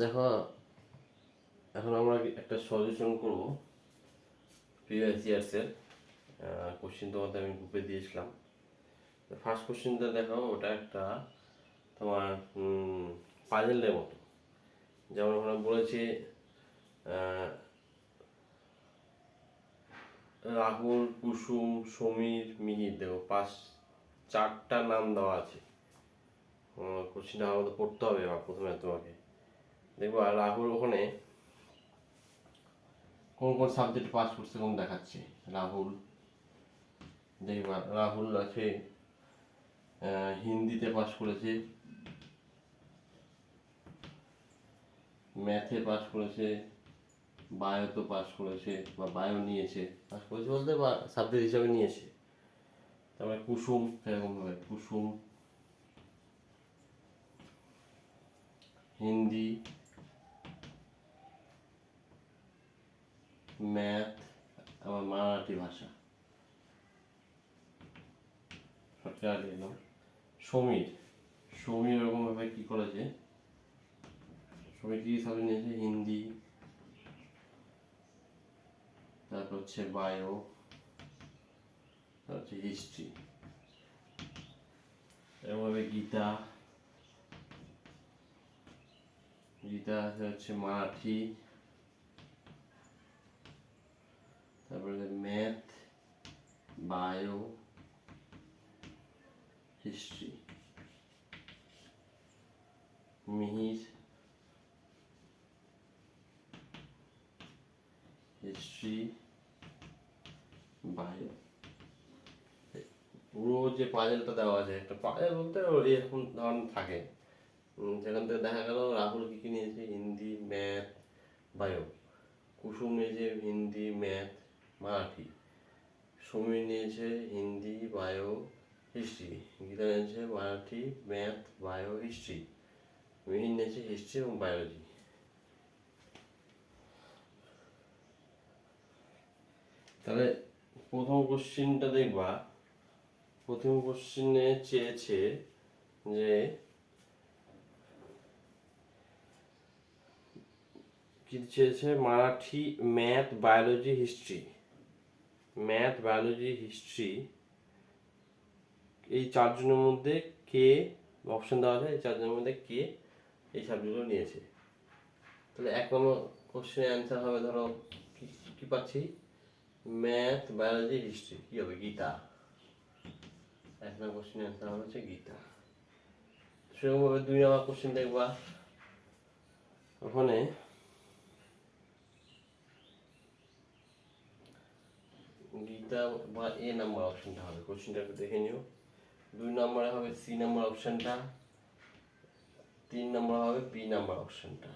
দেখো, এখন আমরা একটা সলিউশন করব প্রিভিয়াস ইয়ার্সের কোশ্চেন। তোমাদের আমি গ্রুপে দিয়েছিলাম। ফার্স্ট কোশ্চেনটা দেখো, ওটা একটা তোমার পাজেলের মতো। যেমন ওখানে বলেছে রাহুল, কুসুম, সমীর, মিহির। দেখো চারটা নাম দেওয়া আছে। কোশ্চেনটা আমাদের পড়তে হবে প্রথমে তোমাকে। দেখবো রাহুল ওখানে কোন কোন সাবজেক্ট পাস করছে কোন দেখাচ্ছে। রাহুল দেখবা, রাহুল আছে হিন্দিতে পাস করেছে, ম্যাথে পাস করেছে, বায়োতে পাস করেছে বা বায়ো নিয়েছে, পাস করেছে বলতে বা সাবজেক্ট হিসাবে নিয়েছে। তারপরে কুসুম সেরকমভাবে, কুসুম হিন্দি, ম্যাথ, আবার মারাঠি ভাষা। সরকার এলাম সমীর, সমীর এরকমভাবে কী করেছে, সমীর কী সাবজেক্ট নিয়েছে, হিন্দি, তারপর হচ্ছে বায়ো, তারপর হচ্ছে হিস্ট্রি। এরকমভাবে গীতা, গীতা হচ্ছে মারাঠি, তারপরে math, bio, history. Mihir history, bio. পুরো যে পাজেলটা দেওয়া আছে, একটা পাজেল বলতে এরকম ধরনের থাকে। সেখান থেকে দেখা গেল রাহুল কী কী নিয়েছে, হিন্দি, ম্যাথ, বায়ো। কুসুম নিয়েছে হিন্দি, ম্যাথ, মারাঠি। সমীর নিয়েছে হিন্দি, বায়ো, হিস্ট্রি। গীতা নিয়েছে Marathi, math, bio, history. Mihir নিয়েছে হিস্ট্রি এবং বায়োলজি। তাহলে প্রথম কোশ্চিনটা দেখবা, প্রথম কোশ্চিনে চেয়েছে যে কি চেয়েছে, Marathi, math, biology, history. Math, biology, history এই চারজনের মধ্যে কে, অপশন দেওয়া আছে, এই চারজনের মধ্যে কে এই সাবজেক্টগুলো নিয়েছে। তাহলে এক নম্বর কোশ্চেনের অ্যান্সার হবে, ধরো কি পাচ্ছি, ম্যাথ, বায়োলজি, হিস্ট্রি। কি হবে, গীতা। এক নম্বর কোশ্চেনের অ্যান্সার হবে হচ্ছে গীতা। সেরকমভাবে দুই নম্বর কোশ্চেন দেখবা, ওখানে গীতা বা এ নাম্বার অপশনটা হবে। কোশ্চেনটা একটু দেখে নিও। দুই নম্বরে হবে সি নাম্বার অপশনটা, তিন নম্বর হবে বি নাম্বার অপশনটা।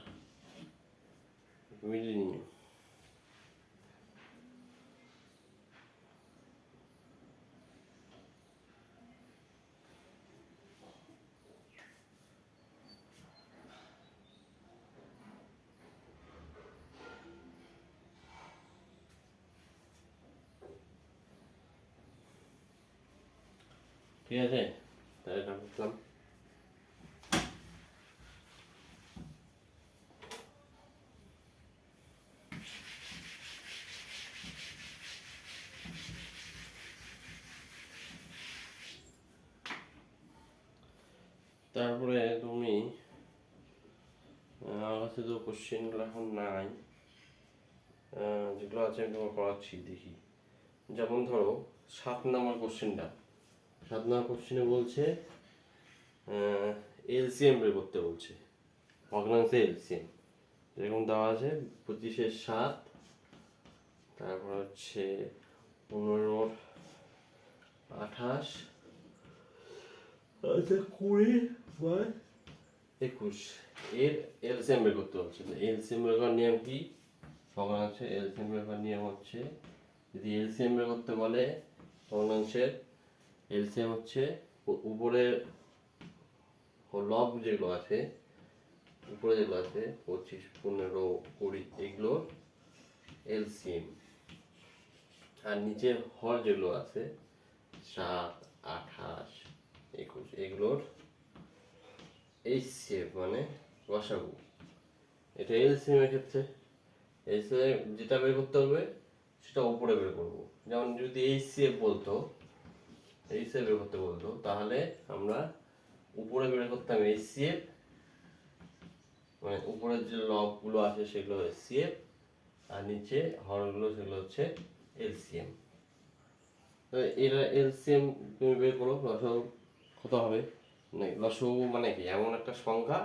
মিলিয়ে নিও। ঠিক আছে, তাহলে এটা বুঝলাম। তারপরে তুমি আমার কাছে তো কোশ্চেনগুলো এখন নাই, যেগুলো আছে আমি তোমাকে করাচ্ছি, দেখি। যেমন ধরো 7 নম্বর কোশ্চেনটা, 7 নম্বর কোশ্চেনে বলছে এলসিএম বের করতে বলছে, ভগ্নাংশে এলসিএম। যেরকম দেওয়া আছে 25-এর 7, তারপর হচ্ছে 15-28, আচ্ছা 20/21 এর এলসিএম বের করতে হচ্ছে। এলসিএম বের করার নিয়ম কি, ভগ্নাংশের এলসিএম বের করার নিয়ম হচ্ছে, যদি এলসিএম বের করতে বলে ভগ্নাংশের এলসিএম হচ্ছে উপরের লব যেগুলো আছে, উপরে যেগুলো আছে 25, 15, 20 এগুলোর এলসিএম, আর নিচের হর যেগুলো আছে 7, 28, 21 এগুলোর এইচসিএফ মানে গসাগু। এটা এলসিএম এর ক্ষেত্রে এলসিএম যেটা বের করতে হবে সেটা উপরে বের করব। যেমন যদি এইচসিএফ বলতো, এইচসিএফ বের করতে বলতো, তাহলে আমরা উপরে বের করতাম এইচসিএফ, মানে উপরের যে লবগুলো আছে সেগুলো এইচসিএফ, আর নিচে হরগুলো সেগুলো হচ্ছে এলসিএম। এরা এলসিএম তুমি বের করো, লসাগু কত হবে? লসাগু মানে কি এমন একটা সংখ্যা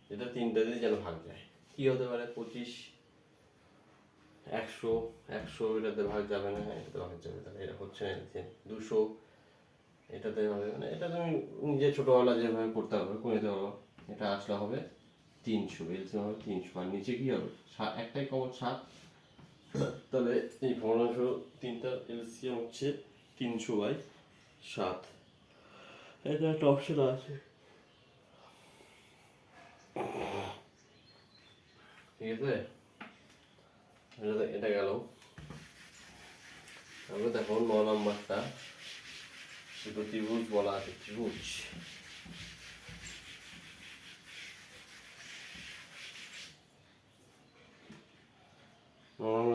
যেটা তিনটে দিয়ে যেন ভাগ যায়। কি হতে পারে? 25, 100, 100 এটাতে ভাগ যাবে না, এটাতে ভাগ যাবে, তাহলে এটা হচ্ছে না এলসিএম। 200 এটাতে হবে, মানে এটা তুমি নিজে ছোটবেলা যেভাবে করতে হবে করে নিতে পারো। এটা আসলে হবে 300, এলসিএম হবে 300, আর নিচে কি হবে? একটাই কমন 7, তাহলে এই ভগ্নাংশ তিনটা এলসিএম হচ্ছে 300/7। এটা একটা অপশন আছে, ঠিক আছে? এটা গেল। তারপরে দেখো 9 নম্বরটা, দুটো ত্রিভুজ বলা আছে, ত্রিভুজ।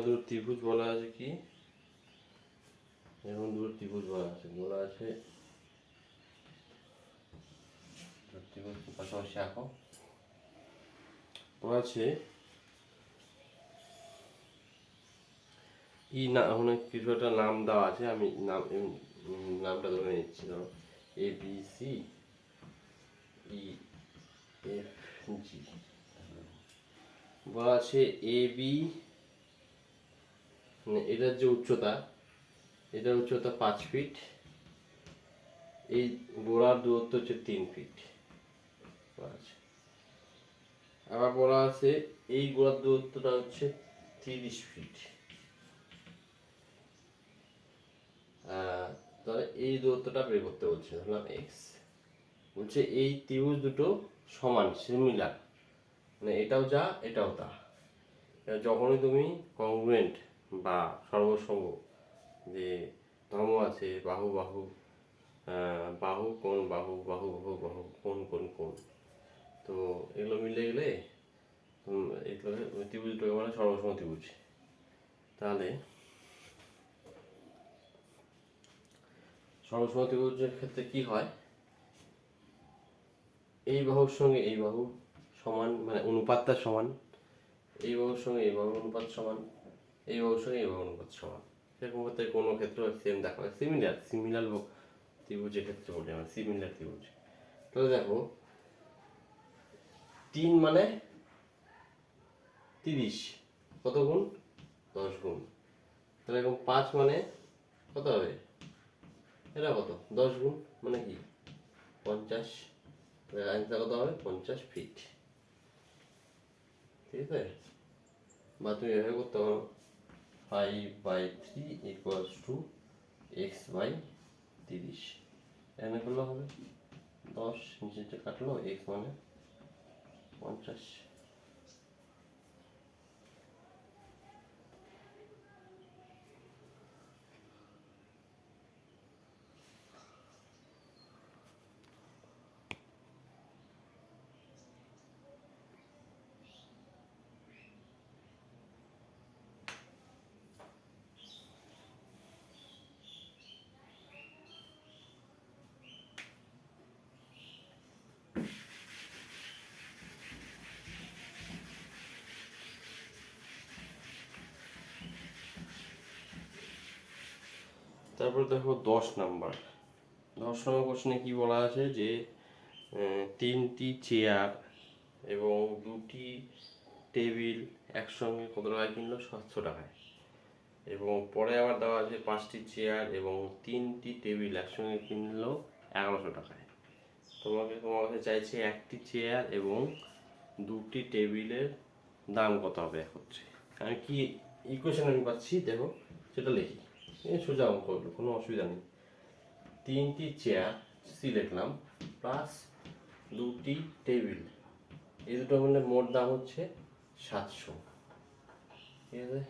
দুটো ত্রিভুজ বলা আছে কি, এরকম দুটো ত্রিভুজ বলা আছে ত্রিভুজ পাশাপাশি আঁকো। বলা আছে ই না, ওখানে কিছু একটা নাম দেওয়া আছে, আমি নামটা ধরে নিচ্ছি। ধরো A B C E F G, বলা আছে এ বি, এটার যে উচ্চতা, এটার উচ্চতা 5 ফিট, এই গোড়ার দূরত্ব হচ্ছে 3 ফিট। আবার বলা আছে এই গোড়ার দূরত্বটা হচ্ছে 30 ফিট। তাহলে এই দূরত্বটা বের করতে বলছে, ধরলাম এক্স। বলছে এই ত্রিভুজ দুটো সমান, সিমিলার, মানে এটাও যা এটাও তা। যখনই তুমি কংগ্রুয়েন্ট বা সর্বসম যে ধর্ম আছে, বাহু বাহু, বাহু কোণ বাহু, বাহু বাহু বাহু, কোণ কোণ কোণ, তো এগুলো মিলে গেলে এগুলোকে ত্রিভুজ দুটোকে বলে সর্বসম ত্রিভুজ। তাহলে সর্বসম ত্রিভুজের ক্ষেত্রে কি হয়, এই বাহুর সঙ্গে এই বাহু সমান, মানে অনুপাতটা সমান, এই বাহুর সঙ্গে এই বাহুর অনুপাত সমান, এই বাহুর সঙ্গে এই বাহুর অনুপাত সমান। সেরকম ক্ষেত্রে কোনো ক্ষেত্রে সেম দেখা হয়, সিমিলার ত্রিভুজের ক্ষেত্রে বলি আমরা সিমিলার ত্রিভুজ। তাহলে দেখো 3 মানে 30, কত গুণ? 10 গুণ। তাহলে এরকম 5 মানে কত হবে? এটা কত? 10 গুণ, মানে কি 50। আনসার কত হবে? 50 ফিট, ঠিক আছে? বা তুমি এভাবে করতে পারো, 5/3 = x/30, এখানে করলে হবে 10, নিচে কাটলো, x মানে 50। তারপর দেখো 10 নাম্বার কোশ্চেনে কি বলা আছে যে 3টি চেয়ার এবং 2টি টেবিল একসঙ্গে কত টাকায় কিনলো? 700 টাকায়। এবং পরে আবার দেওয়া আছে 5টি চেয়ার এবং 3টি টেবিল একসঙ্গে কিনলো 1100 টাকায়। তোমার কাছে চাইছে একটি চেয়ার এবং 2টি টেবিলের দাম কত হবে একত্রে। আমি কি ইকুয়েশন আমি পাচ্ছি দেখো, সেটা লিখি, সোজা অঙ্ক, কোনো অসুবিধা নেই। 3টি চেয়ার সি লিখলাম, প্লাস 2টি টেবিল, এই দুটো মিলে মোট দাম হচ্ছে 700, ঠিক আছে?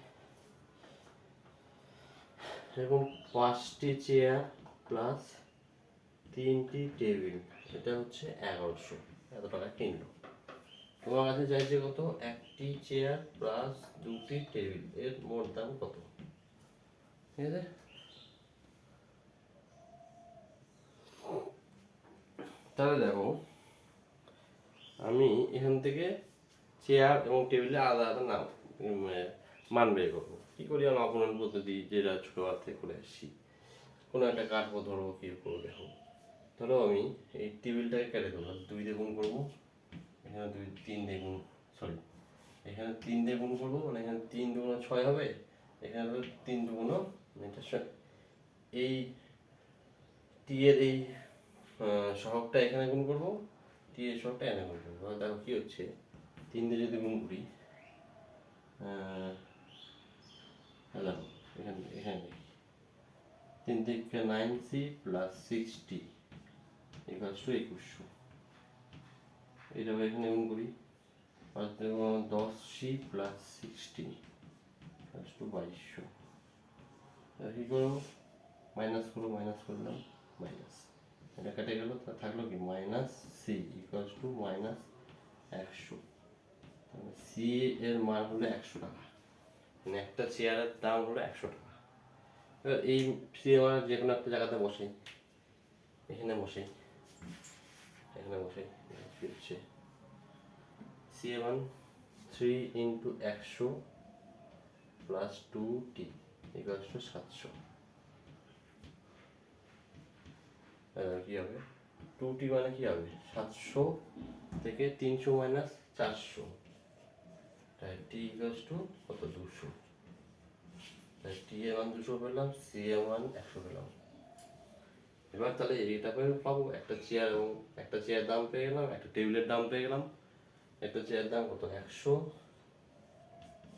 এবং 5টি চেয়ার প্লাস 3টি টেবিল, এটা হচ্ছে 1100, এত টাকা কিনলো। তোমার কাছে চাইছে কত, একটি চেয়ার প্লাস দুটি টেবিল, এর মোট দাম কত? ঠিক আছে, তাহলে দেখো আমি এখান থেকে চেয়ার এবং টেবিলে আলাদা আলাদা নাম মান বের করবো। কী করি, আমি অপনয়ন পদ্ধতি যেটা ছোটোবেলা থেকে করে আসছি। কোনো একটা কাঠবো ধরবো, কী করবো দেখো। ধরো আমি এই টেবিলটাকে কেটে দেবো, 2 দিয়ে গুণ করবো, এখানে 3 দিয়ে গুণ, সরি এখানে 3 দিয়ে গুণ করবো, মানে এখানে 3 দুগুণ 6 হবে, এখানে 3 দুগুণ এটা এই টি এর এই সহগটা এখানে গুণ করবো, টি এর সহগটা এখানে গুণ করবো। দেখো কি হচ্ছে, 3 দিয়ে যদি গুণ করি, দেখো এখানে এখানে 3 থেকে 9c plus 6d equals to 2100। এটা এখানে গুণ করি, 10c প্লাস 16 ইকুয়ালস টু 2200। কি করবো, মাইনাস করবো, মাইনাস করলাম, মাইনাস, এটা কেটে গেল, তা থাকলো কি minus c equals to minus 100। তাহলে সি এর মান হলো 100 টাকা, মানে একটা চেয়ারের দাম হলো 100 টাকা। এবার এই সি এর মান যে কোনো একটা জায়গাতে বসে, এখানে বসে, এখানে বসে, কি হচ্ছে সি এর মান 3 into 100 plus 2t equals to 700। কি হবে, 2t মানে কি হবে, 700 থেকে 300 মাইনাস 400, তাই t ইকুয়ালস টু কত, 200। তাই t এর মান 200 পেলাম, c এর মান 100 পেলাম। এবার তাহলে এটা পাবো, একটা চেয়ার এবং একটা চেয়ার দাম পেয়ে গেলাম, একটা টেবিলের দাম পেয়ে গেলাম। একটা চেয়ার দাম কত, 100,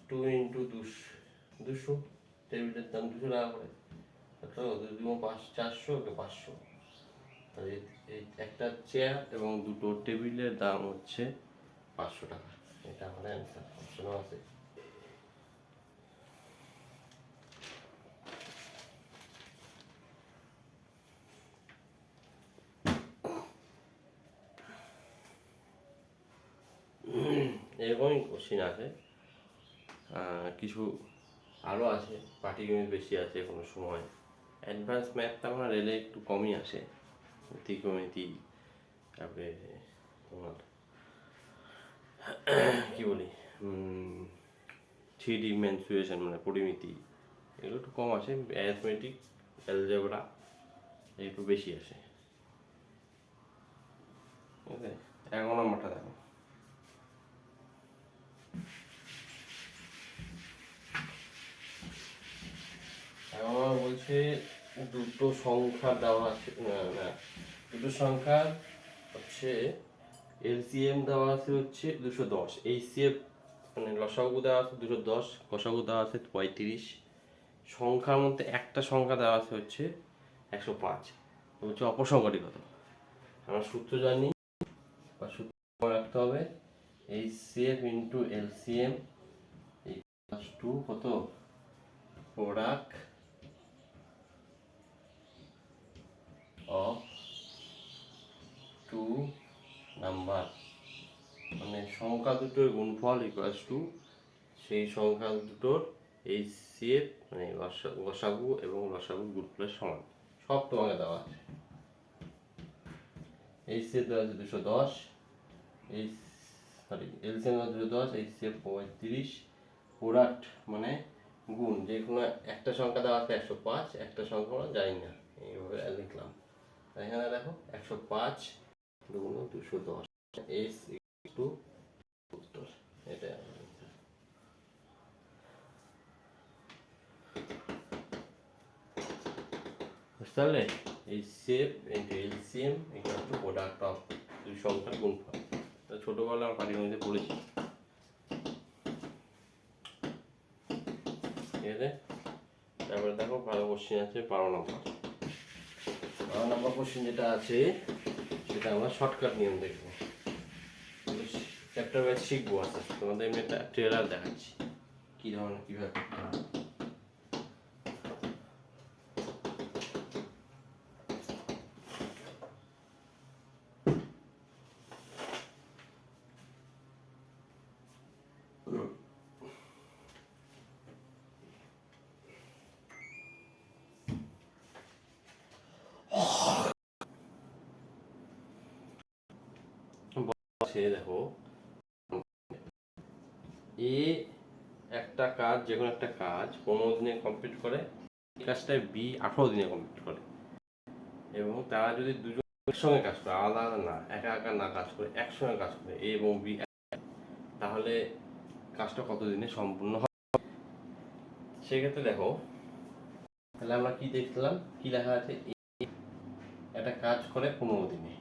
2 ইন্টু 200, টেবিলের দাম 200 টাকা করে, 400, 500। তাহলে এই একটা চেয়ার এবং দুটো টেবিলের দাম হচ্ছে 500 টাকা। এটা আমাদের অ্যান্সার, অপশনও আছে। এরকমই কোশ্চিন আছে, কিছু আরও আছে, পাটিগণিত বেশি আছে কোনো সময়। অ্যাডভান্স ম্যাথটা আমার রেলে একটু কমই আসে, ত্রিকোণমিতি, তারপরে তোমার কী বলি, 3D মেনসুরেশন মানে পরিমিতি, এগুলো একটু কম আসে। অ্যারিথমেটিক, অ্যালজেব্রা একটু বেশি আসে। ঠিক আছে, 11 নম্বরটা দেখো। আমার বলছে দুটো সংখ্যা দেওয়া আছে, না দুটো সংখ্যার হচ্ছে এলসিএম দেওয়া আছে হচ্ছে 210, এইচসিএফ মানে লসাগু দেওয়া আছে 210, গসাগু দেওয়া আছে 35। সংখ্যার মধ্যে একটা সংখ্যা দেওয়া আছে হচ্ছে 105, হচ্ছে অপসংখ্যাটি কত। আমরা সূত্র জানি বা সূত্র মনে রাখতে হবে, HCF into LCM equals to কত, প্রোডাক্ট অফ টু নাম্বার, মানে সংখ্যা দুটোর গুণফল ইকুয়ালস টু সেই সংখ্যা দুটোর এইচসিএফ মানে গসাগু এবং লসাগু গুণফলের সমান। সব তোমাকে দেওয়া আছে। এইচসিএফ দেওয়া আছে 210, এই সরি এলসিএম দেওয়া 210, এইচসিএফ 35, প্রোডাক্ট মানে গুণ, যে কোনো একটা সংখ্যা দেওয়া আছে 105, একটা সংখ্যা আমরা জানি না, এইভাবে লিখলাম। এখানে দেখো 105 দুগুণ 210, এইচ টু উত্তর, এটা বুঝতে পারলে। HCF into LCM equal to product of দুই সংখ্যার গুণফল। ছোটবেলা আমরা পাটিগণিতে পড়েছি। ঠিক আছে, তারপরে দেখো ভালো কোশ্চেন আছে 12 নম্বর। 12 নম্বর কোশ্চেন যেটা আছে সেটা আমরা শর্টকাট নিয়ম দেখবো, চ্যাপ্টার ওয়াইজ শিখবো। আচ্ছা তোমাদের আমি একটা ট্রেলার দেখাচ্ছি কী ধরনের কীভাবে করতে হয়। আছে দেখো, এ একটা কাজ, যে কোনো একটা কাজ 15 দিনে কমপ্লিট করে, এই কাজটা বি 18 দিনে কমপ্লিট করে। এবং তারা যদি দুজন একসঙ্গে কাজ করে, আলাদা আলাদা না, একা একা না কাজ করে, একসঙ্গে কাজ করে এ এবং বি, তাহলে কাজটা কত দিনে সম্পূর্ণ হবে? সেক্ষেত্রে দেখো, তাহলে আমরা কি দেখলাম, কি লেখা আছে, একটা কাজ করে 15 দিনে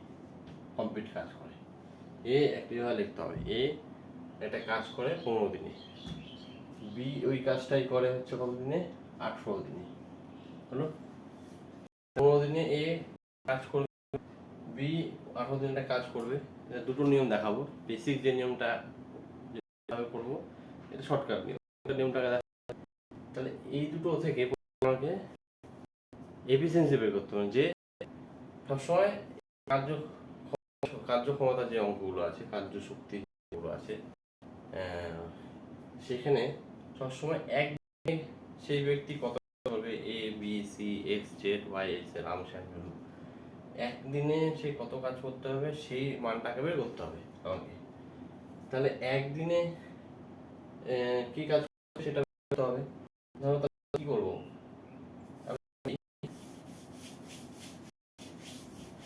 কমপ্লিট কাজ করে, এ একইভাবে লিখতে হবে, এ একটা কাজ করে 15 দিনে, বি ওই কাজটাই করে হচ্ছে কত দিনে, 18 দিনে। হলো 15 দিনে এ কাজ করবে, বি 18 দিনে কাজ করবে। দুটো নিয়ম দেখাবো, বেসিক যে নিয়মটা যেভাবে করবো এটা শর্টকাট নিয়ম, নিয়মটাকে দেখাবো। তাহলে এই দুটো থেকে আমাকে এফিসিয়েন্সি বের করতে হবে, যে সবসময় কার্য কার্যক্ষমতা যে অঙ্কগুলো আছে, কার্য শক্তি যেগুলো আছে, সেখানে সবসময় এক সেই ব্যক্তি কত করবে, A B C X Z Y X এর আনুষ্ঠানিক ভ্যালু, একদিনে সে কত কাজ করতে হবে সেই মানটাকে বের করতে হবে আমাকে। তাহলে একদিনে কি কাজ করবে সেটা করতে হবে। ধরো কি করবো,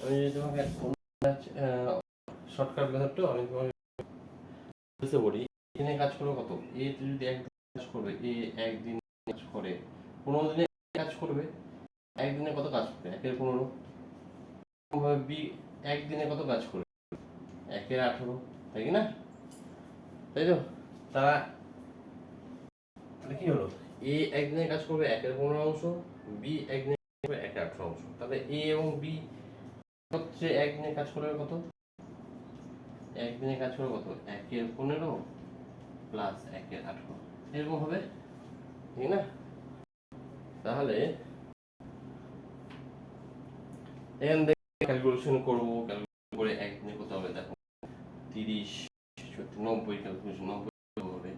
আমি যদি তোমাকে শর্টকাট মেথডটা আমি তোমাকে বুঝতে বলি, দিনে কাজ করবে কত, এ যদি একদিন কাজ করবে, এ একদিন কাজ করে 15 দিনে কাজ করবে, একদিনে কত কাজ করবে, 1/15। বি একদিনে কত কাজ করবে, 1/18, তাই কি না? তাই তো, তারা কি হলো, এ একদিনে কাজ করবে 1/15 অংশ, বি একদিনে কাজ করবে 1/18 অংশ। তাহলে এ এবং বি হচ্ছে একদিনে কাজ করবে কত, একদিনে কাজ করবে কত, 1/15 প্লাস 1/18, এরকম হবে, ঠিক না? তাহলে এখান থেকে ক্যালকুলেশন করবো, ক্যালকুলেশন করে একদিনে কত হবে দেখো, 30 90 ক্যালকুলেশন, 90 হবে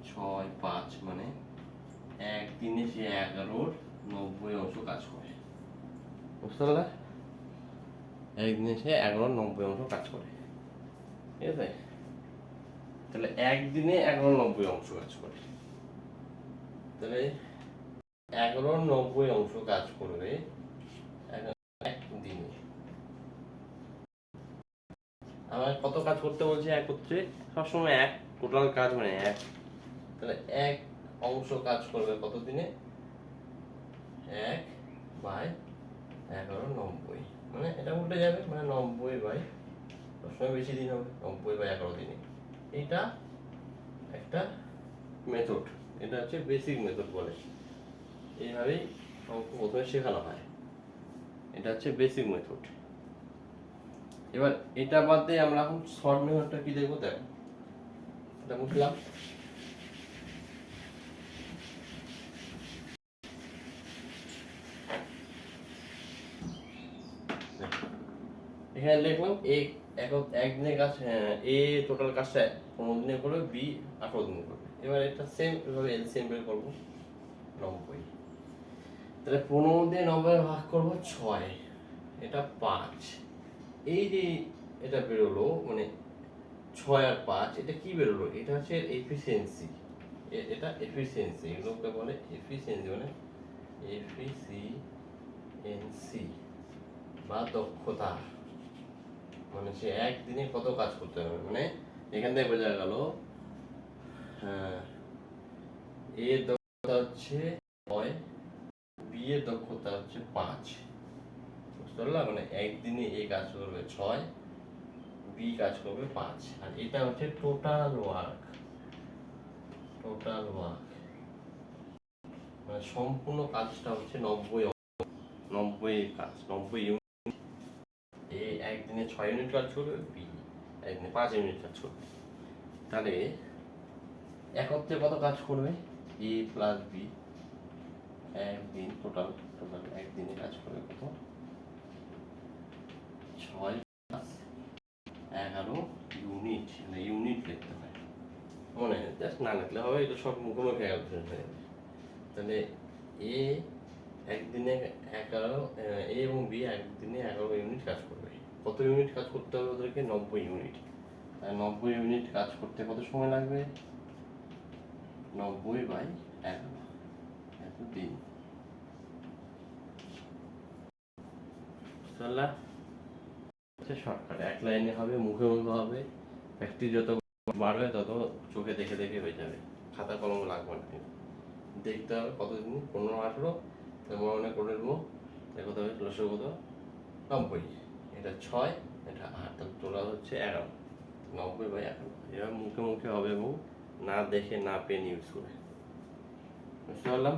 6 5, মানে একদিনে সে 11-র 90 অংশ কাজ করে, বুঝতে পারলে? একদিনে সে 11-র 90 অংশ কাজ করে, ঠিক আছে? তাহলে একদিনে 11-র 90 অংশ কাজ করে, তাহলে 11-র 90 অংশ কাজ করবে একদিনে। আমার কত কাজ করতে বলছে একত্রে, সবসময় এক, টোটাল কাজ মানে এক, তাহলে এক অংশ কাজ করবে কত দিনে, 1/11-90, মানে এটা উল্টে যাবে, মানে 90 সবসময় বেশি দিন হবে, 90/11 দিনে। এইটা একটা মেথড, এটা হচ্ছে বেসিক মেথড বলে, এইভাবেই অঙ্ক প্রথমে শেখানো হয়, এটা হচ্ছে বেসিক মেথড। এবার এটা বাদ দিয়ে আমরা এখন শর্ট মেথডটা কি দেখবো, দেখো এটা বুঝলাম। এখানে লিখলাম একদিনের কাজ, এ টোটাল কাজটা 15 দিনে করবে, বি 18 দিনে করবে। এবার এটা সেম এভাবে এলসিএম বের করবো, 90। তাহলে 15 দিয়ে 90 ভাগ করবো 6, এটা 5। এই যে এটা বেরোলো, মানে 6 আর 5, এটা কি বেরোলো, এটা হচ্ছে এফিসিয়েন্সি, এটা এফিসিয়েন্সি, এগুলোকে বলে এফিসিয়েন্সি, মানে এফিসিয়েন্সি বা দক্ষতা, মানে সে একদিনে কত কাজ করতে হবে। মানে এখান থেকে বোঝা গেল, এর দক্ষতা হচ্ছে 6, বি এর দক্ষতা হচ্ছে 5, বুঝতে পারলাম? মানে একদিনে এ কাজ করবে 6, বি কাজ করবে 5, আর এটা হচ্ছে টোটাল ওয়ার্ক, টোটাল ওয়ার্ক মানে সম্পূর্ণ কাজটা হচ্ছে 90 কাজ, 90 ইউনিট। এ একদিনে 6 ইউনিট কাজ করবে, বি একদিনে 5 ইউনিট কাজ করবে। তাহলে একত্রে কত কাজ করবে, এ প্লাস বি একদিন, টোটাল একদিনে কাজ করবে কত, 6 প্লাস 11 ইউনিট, ইউনিট লিখতে হয়, মনে জাস্ট না লিখলে হবে, এটা সব মুখোমুখি ক্যালকুলেশন হয়ে যাবে। তাহলে এ একদিনে 11, এ এবং বি একদিনে 11 ইউনিট কাজ করবে। কত ইউনিট কাজ করতে হবে ওদেরকে, 90 ইউনিট। আর 90 মিনিট কাজ করতে কত সময় লাগবে? 90/11 এত দিন। চলা শর্টকাট, এক লাইনে হবে, মুখে মুখে হবে। প্র্যাকটিস যত বাড়বে তত চোখে দেখে দেখে হয়ে যাবে, খাতা কলম লাগবে না। দেখতে হবে কতদিন, 15-18, মনে করে নেবো। কত হবে লসগু কত? 90, এটা 6, এটা 8, তাহলে টোটাল হচ্ছে 11। 90/11 এবার মুখে মুখে হবে এবং না দেখে না পেন ইউজ করে। বুঝতে পারলাম?